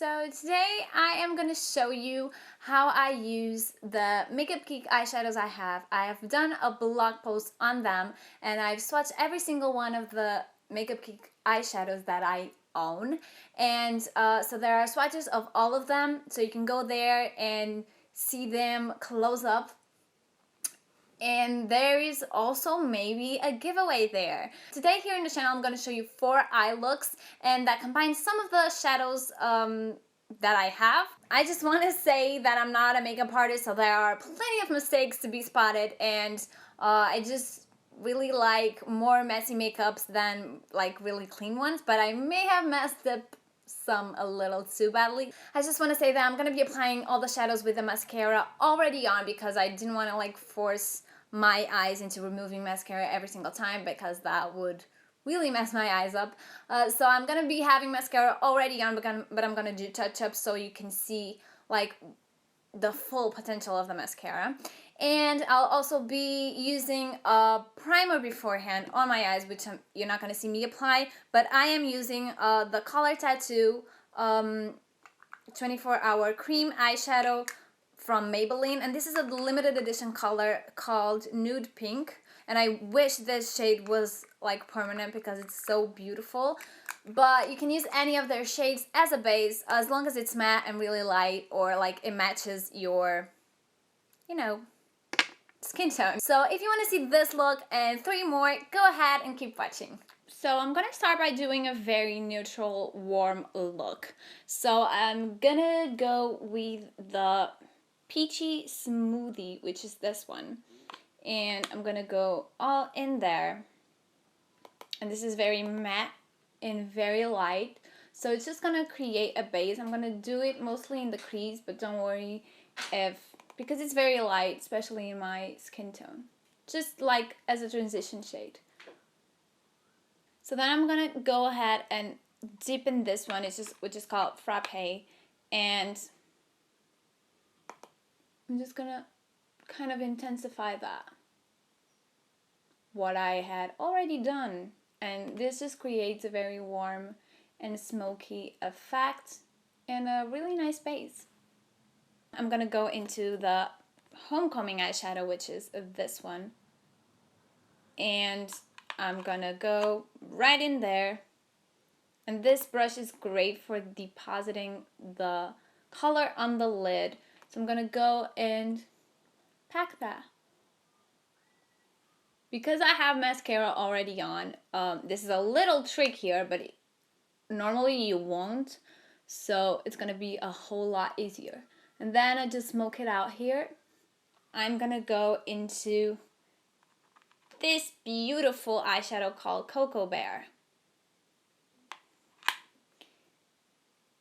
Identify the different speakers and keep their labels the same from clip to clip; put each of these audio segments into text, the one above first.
Speaker 1: So today I am going to show you how I use the Makeup Geek eyeshadows I have. I have done a blog post on them and I've swatched every single one of the Makeup Geek eyeshadows that I own. And so there are swatches of all of them, so you can go there and see them close up. And there is also maybe a giveaway there. Today here in the channel I'm going to show you 4 eye looks, and that combines some of the shadows that I have. I just want to say that I'm not a makeup artist, so there are plenty of mistakes to be spotted, and I just really like more messy makeups than like really clean ones, but I may have messed up some a little too badly. I just want to say that I'm going to be applying all the shadows with the mascara already on because I didn't want to like force my eyes into removing mascara every single time because that would really mess my eyes up. So I'm going to be having mascara already on, but I'm going to do touch-ups so you can see like the full potential of the mascara. And I'll also be using a primer beforehand on my eyes, which you're not going to see me apply, but I am using the Color Tattoo 24-hour cream eyeshadow from Maybelline, and this is a limited edition color called Nude Pink, and I wish this shade was like permanent because it's so beautiful. But you can use any of their shades as a base as long as it's matte and really light, or like it matches your, you know, skin tone. So if you want to see this look and 3 more, go ahead and keep watching. So I'm gonna start by doing a very neutral, warm look. So I'm gonna go with the Peachy Smoothie, which is this one. And I'm gonna go all in there. And this is very matte and very light. So it's just gonna create a base. I'm gonna do it mostly in the crease, but don't worry because it's very light, especially in my skin tone. Just like as a transition shade. So then I'm gonna go ahead and dip in this one, which is called Frappe, and I'm just gonna kind of intensify that, what I had already done, and this just creates a very warm and smoky effect and a really nice base. I'm gonna go into the Homecoming eyeshadow, which is this one, and I'm gonna go right in there, and this brush is great for depositing the color on the lid, so I'm gonna go and pack that. Because I have mascara already on, this is a little trick here, but normally you won't, so it's gonna be a whole lot easier. And then I just smoke it out here. I'm gonna go into this beautiful eyeshadow called Cocoa Bear.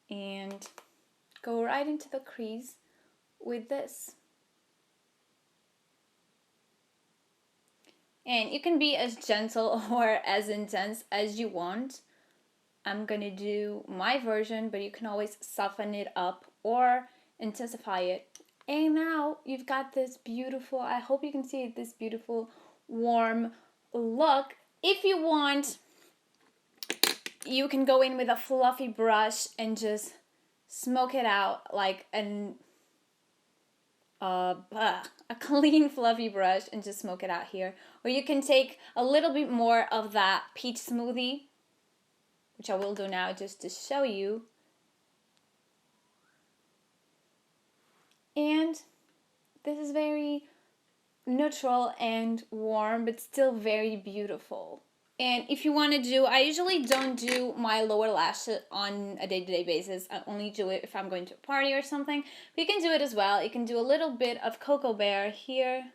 Speaker 1: And go right into the crease with this. And you can be as gentle or as intense as you want. I'm gonna do my version, but you can always soften it up or intensify it. And now you've got this beautiful, I hope you can see it, this beautiful warm look. If you want, you can go in with a fluffy brush and just smoke it out like a clean fluffy brush and just smoke it out here. Or you can take a little bit more of that peach smoothie, which I will do now just to show you. And this is very neutral and warm, but still very beautiful. And if you want to do, I usually don't do my lower lash on a day-to-day basis. I only do it if I'm going to a party or something. But you can do it as well. You can do a little bit of Cocoa Bear here.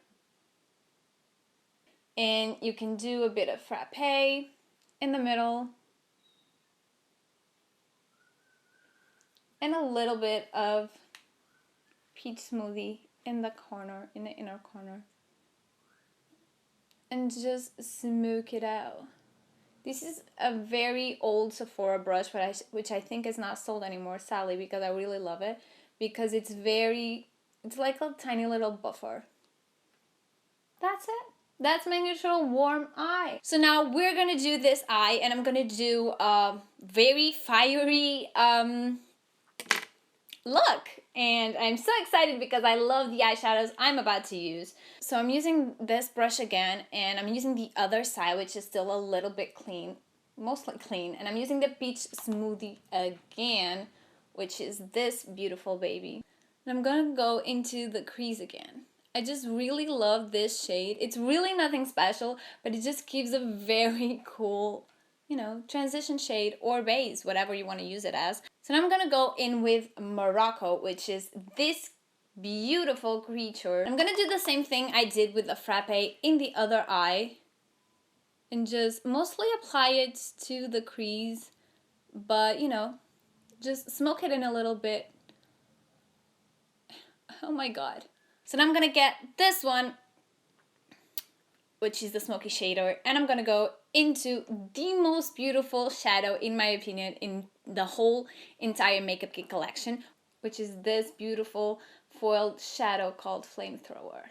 Speaker 1: And you can do a bit of Frappe in the middle. And a little bit of Peach Smoothie in the corner, in the inner corner. And just smoke it out. This is a very old Sephora brush, which I think is not sold anymore, sadly, because I really love it. Because it's like a tiny little buffer. That's it. That's my neutral warm eye. So now we're gonna do this eye, and I'm gonna do a very fiery look. And I'm so excited because I love the eyeshadows I'm about to use. So I'm using this brush again, and I'm using the other side, which is still a little bit clean, mostly clean. And I'm using the Peach Smoothie again, which is this beautiful baby. And I'm gonna go into the crease again. I just really love this shade. It's really nothing special, but it just gives a very cool, you know, transition shade or base, whatever you want to use it as. So now I'm gonna go in with Morocco, which is this beautiful creature. I'm gonna do the same thing I did with the frappe in the other eye and just mostly apply it to the crease, but you know, just smoke it in a little bit. Oh my god. So now I'm gonna get this one, which is the smoky shader, and I'm gonna go into the most beautiful shadow, in my opinion, in the whole entire Makeup Geek collection, which is this beautiful foiled shadow called Flamethrower.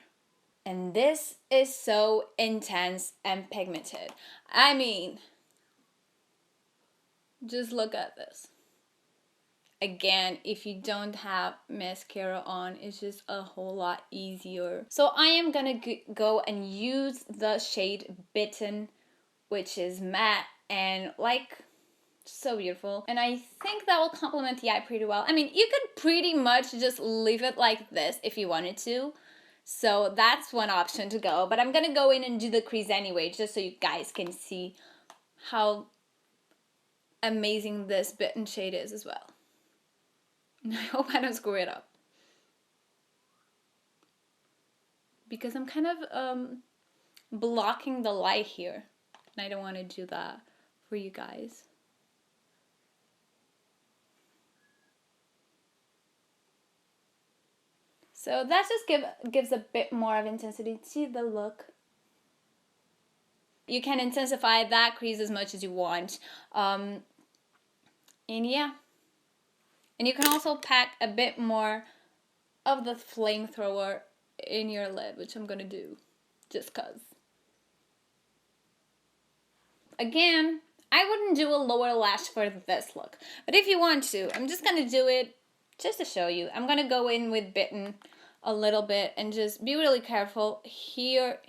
Speaker 1: And this is so intense and pigmented. I mean, just look at this. Again, if you don't have mascara on, it's just a whole lot easier. So I am gonna go and use the shade Bitten, which is matte and like so beautiful. And I think that will complement the eye pretty well. I mean, you could pretty much just leave it like this if you wanted to. So that's one option to go. But I'm gonna go in and do the crease anyway, just so you guys can see how amazing this Bitten shade is as well. I hope I don't screw it up, because I'm kind of blocking the light here, and I don't want to do that for you guys. So that just gives a bit more of intensity to the look. You can intensify that crease as much as you want, and yeah. And you can also pack a bit more of the Flamethrower in your lid, which I'm gonna do just cause. Again, I wouldn't do a lower lash for this look, but if you want to, I'm just gonna do it just to show you. I'm gonna go in with Bitten a little bit and just be really careful here.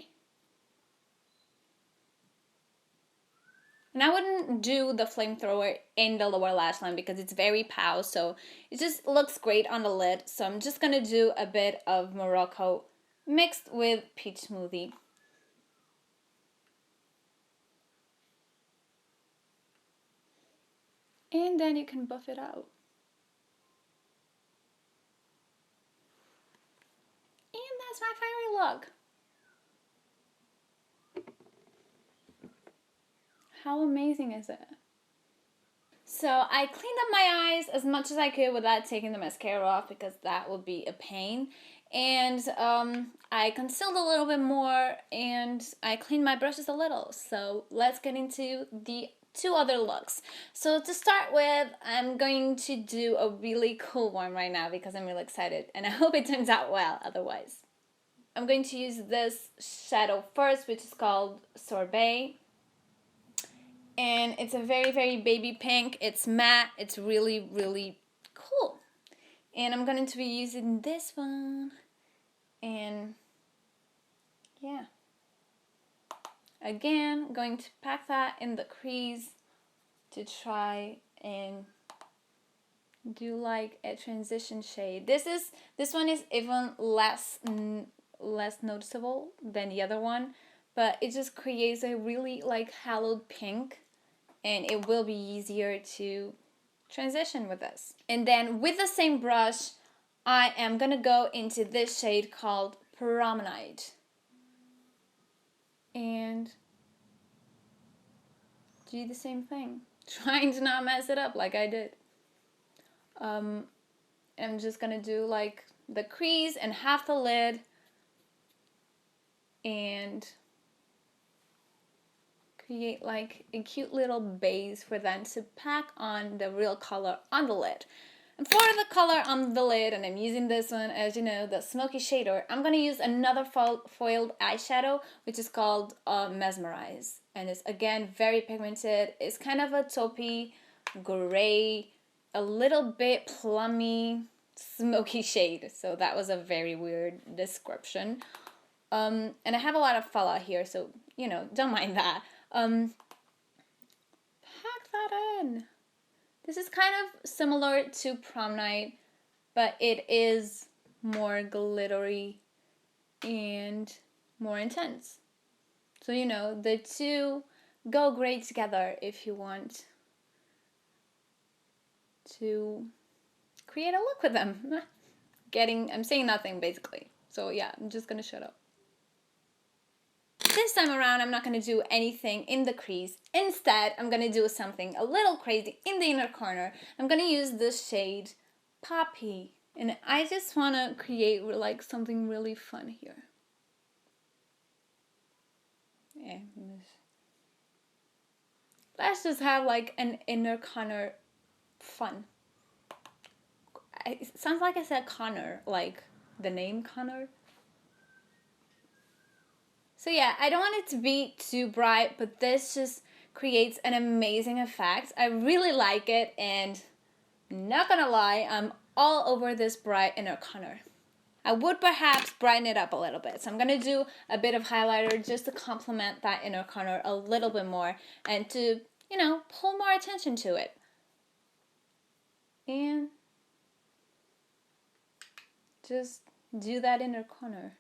Speaker 1: And I wouldn't do the Flamethrower in the lower lash line because it's very pow, so it just looks great on the lid. So I'm just gonna do a bit of Morocco mixed with Peach Smoothie. And then you can buff it out. And that's my final look. How amazing is it? So I cleaned up my eyes as much as I could without taking the mascara off, because that would be a pain. And I concealed a little bit more, and I cleaned my brushes a little. So let's get into the two other looks. So to start with, I'm going to do a really cool one right now because I'm really excited, and I hope it turns out well otherwise. I'm going to use this shadow first, which is called Sorbet. And it's a very, very baby pink. It's matte. It's really, really cool. And I'm going to be using this one. And yeah. Again, I'm going to pack that in the crease to try and do like a transition shade. This one is even less noticeable than the other one, but it just creates a really like hallowed pink, and it will be easier to transition with this. And then with the same brush, I am gonna go into this shade called Promenade. And do the same thing. Trying to not mess it up like I did. I'm just gonna do like the crease and half the lid, and create like a cute little base for them to pack on the real color on the lid. And for the color on the lid, and I'm using this one, as you know, the Smoky Shader, I'm going to use another foiled eyeshadow, which is called Mesmerize. And it's, again, very pigmented. It's kind of a taupey, gray, a little bit plummy, smoky shade. So that was a very weird description. And I have a lot of fallout here, so, you know, don't mind that. Pack that in. This is kind of similar to Prom Night, but it is more glittery and more intense. So, you know, the two go great together if you want to create a look with them. I'm saying nothing basically. So yeah, I'm just gonna shut up. This time around, I'm not gonna do anything in the crease. Instead, I'm gonna do something a little crazy in the inner corner. I'm gonna use the shade Poppy. And I just wanna create like something really fun here. Yeah. Let's just have like an inner corner fun. It sounds like I said Connor, like the name Connor. So yeah, I don't want it to be too bright, but this just creates an amazing effect. I really like it, and not gonna lie, I'm all over this bright inner corner. I would perhaps brighten it up a little bit. So I'm gonna do a bit of highlighter just to complement that inner corner a little bit more and to, you know, pull more attention to it. And just do that inner corner.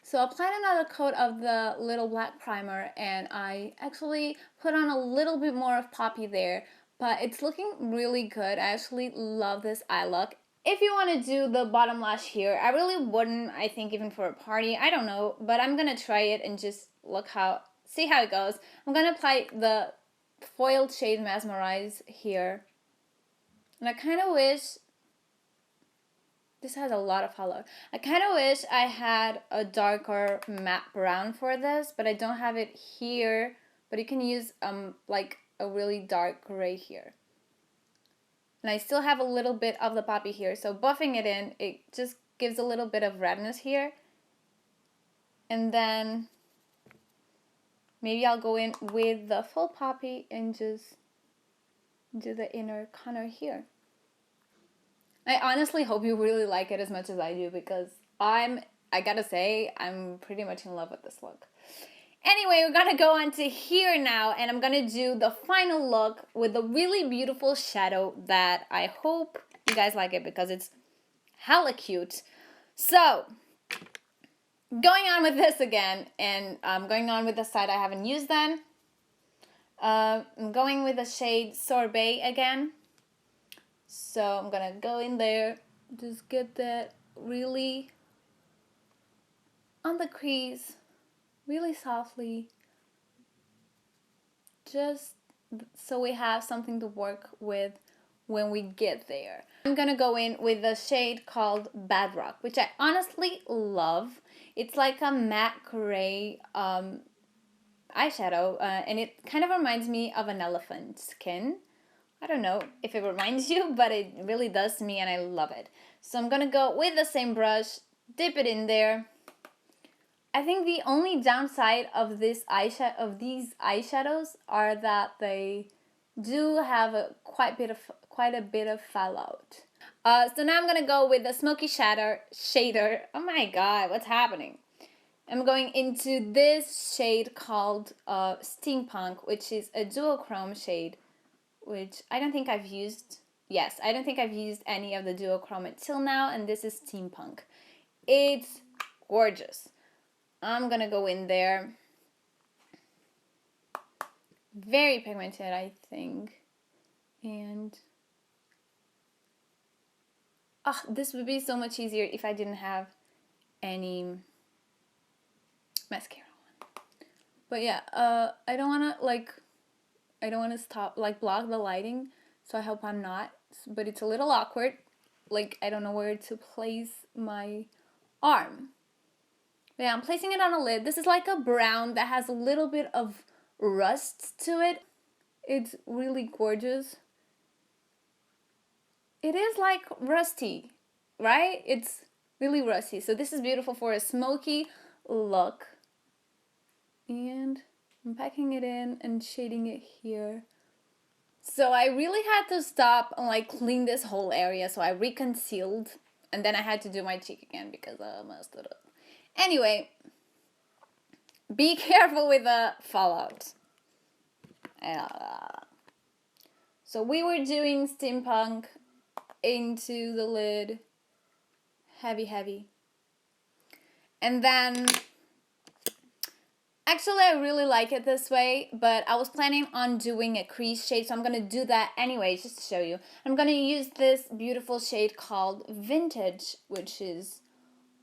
Speaker 1: So I applied another coat of the little black primer, and I actually put on a little bit more of Poppy there, but it's looking really good. I actually love this eye look. If you want to do the bottom lash here, I really wouldn't, I think, even for a party. I don't know, but I'm going to try it and just see how it goes. I'm going to apply the foiled shade Mesmerize here. And I kind of wish, this has a lot of color. I kind of wish I had a darker matte brown for this, but I don't have it here. But you can use like a really dark gray here. And I still have a little bit of the Poppy here, so buffing it in, it just gives a little bit of redness here. And then maybe I'll go in with the full Poppy and just do the inner corner here. I honestly hope you really like it as much as I do, because I gotta say, I'm pretty much in love with this look. Anyway, we're gonna go on to here now, and I'm gonna do the final look with a really beautiful shadow that I hope you guys like it, because it's hella cute. So, going on with this again, and I'm going on with the side I haven't used then. I'm going with the shade Sorbet again. So I'm gonna go in there, just get that really on the crease, really softly, just so we have something to work with when we get there. I'm gonna go in with a shade called Bedrock, which I honestly love. It's like a matte gray eyeshadow, and it kind of reminds me of an elephant skin. I don't know if it reminds you, but it really does to me, and I love it. So I'm gonna go with the same brush, dip it in there. I think the only downside of these eyeshadows are that they do have quite a bit of fallout. So now I'm gonna go with the smoky shader. Oh my god, what's happening? I'm going into this shade called Steampunk, which is a duochrome shade, which I don't think I've used. Yes, I don't think I've used any of the duochrome until now, and this is Steampunk. It's gorgeous. I'm gonna go in there. Very pigmented, I think. And this would be so much easier if I didn't have any mascara on. But yeah, I don't wanna stop, block the lighting, so I hope I'm not, but it's a little awkward. Like, I don't know where to place my arm. But yeah, I'm placing it on a lid. This is like a brown that has a little bit of rust to it. It's really gorgeous. It is like rusty, right? It's really rusty. So this is beautiful for a smoky look. And I'm packing it in and shading it here. So I really had to stop and like clean this whole area. So I reconcealed, and then I had to do my cheek again because I messed it up. Anyway, be careful with the fallout. So we were doing steampunk into the lid. Heavy. And then, actually I really like it this way, but I was planning on doing a crease shade, so I'm going to do that anyway, just to show you. I'm going to use this beautiful shade called Vintage, which is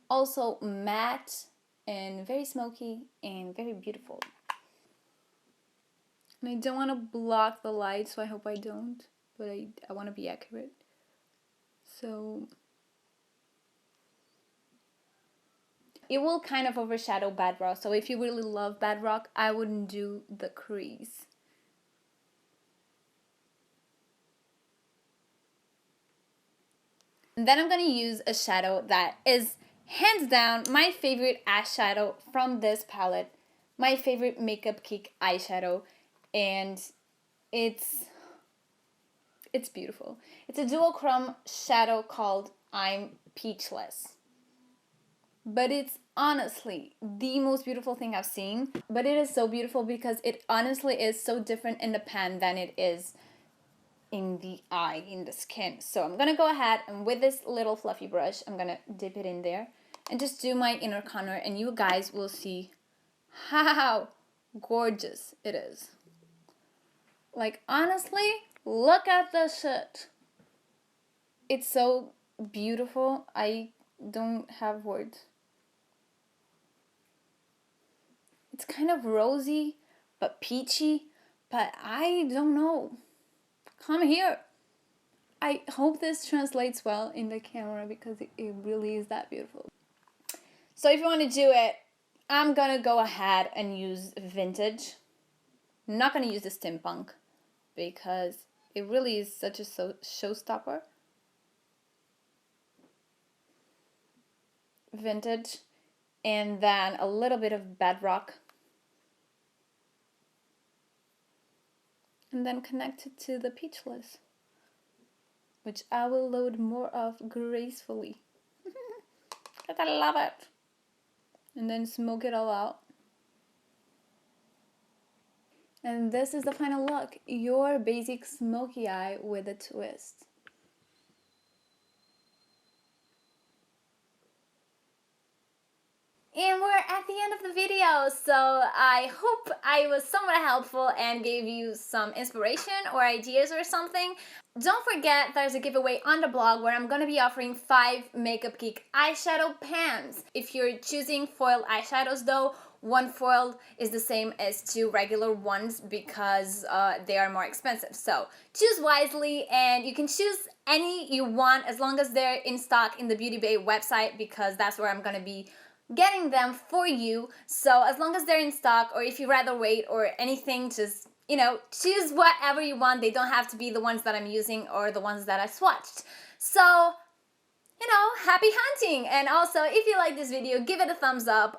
Speaker 1: also matte and very smoky and very beautiful. And I don't want to block the light, so I hope I don't, but I want to be accurate. So it will kind of overshadow Bedrock, so if you really love Bedrock, I wouldn't do the crease. And then I'm going to use a shadow that is hands down my favorite eyeshadow from this palette, my favorite Makeup Geek eyeshadow, and it's beautiful. It's a duochrome shadow called I'm Peachless. But it's honestly the most beautiful thing I've seen. But it is so beautiful because it honestly is so different in the pan than it is in the eye, in the skin. So I'm gonna go ahead and with this little fluffy brush, I'm gonna dip it in there and just do my inner corner, and you guys will see how gorgeous it is. Like, honestly, look at this shit. It's so beautiful. I don't have words. It's kind of rosy, but peachy, but I don't know. Come here. I hope this translates well in the camera because it really is that beautiful. So if you want to do it, I'm gonna go ahead and use Vintage. I'm not gonna use the steampunk because it really is such a showstopper. Vintage, and then a little bit of Bedrock, and then connect it to the Peachless, which I will load more of gracefully. Because I love it. And then smoke it all out. And this is the final look. Your basic smoky eye with a twist. And we're at the end of the video, so I hope I was somewhat helpful and gave you some inspiration or ideas or something. Don't forget there's a giveaway on the blog where I'm going to be offering 5 Makeup Geek eyeshadow pans. If you're choosing foiled eyeshadows though, one foiled is the same as 2 regular ones because they are more expensive. So choose wisely, and you can choose any you want as long as they're in stock in the Beauty Bay website, because that's where I'm going to be getting them for you. So as long as they're in stock, or if you rather wait or anything, just, you know, choose whatever you want. They don't have to be the ones that I'm using or the ones that I swatched. So, you know, happy hunting. And also, if you like this video, give it a thumbs up.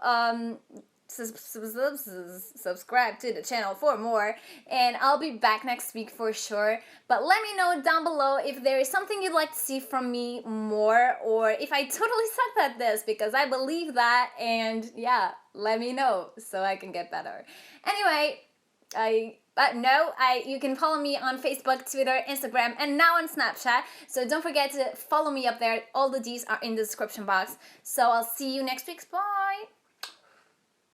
Speaker 1: Subscribe to the channel for more, and I'll be back next week for sure. But let me know down below if there is something you'd like to see from me more, or if I totally sucked at this, because I believe that, and yeah, let me know so I can get better. Anyway, you can follow me on Facebook, Twitter, Instagram, and now on Snapchat. So don't forget to follow me up there. All the D's are in the description box. So I'll see you next week. Bye!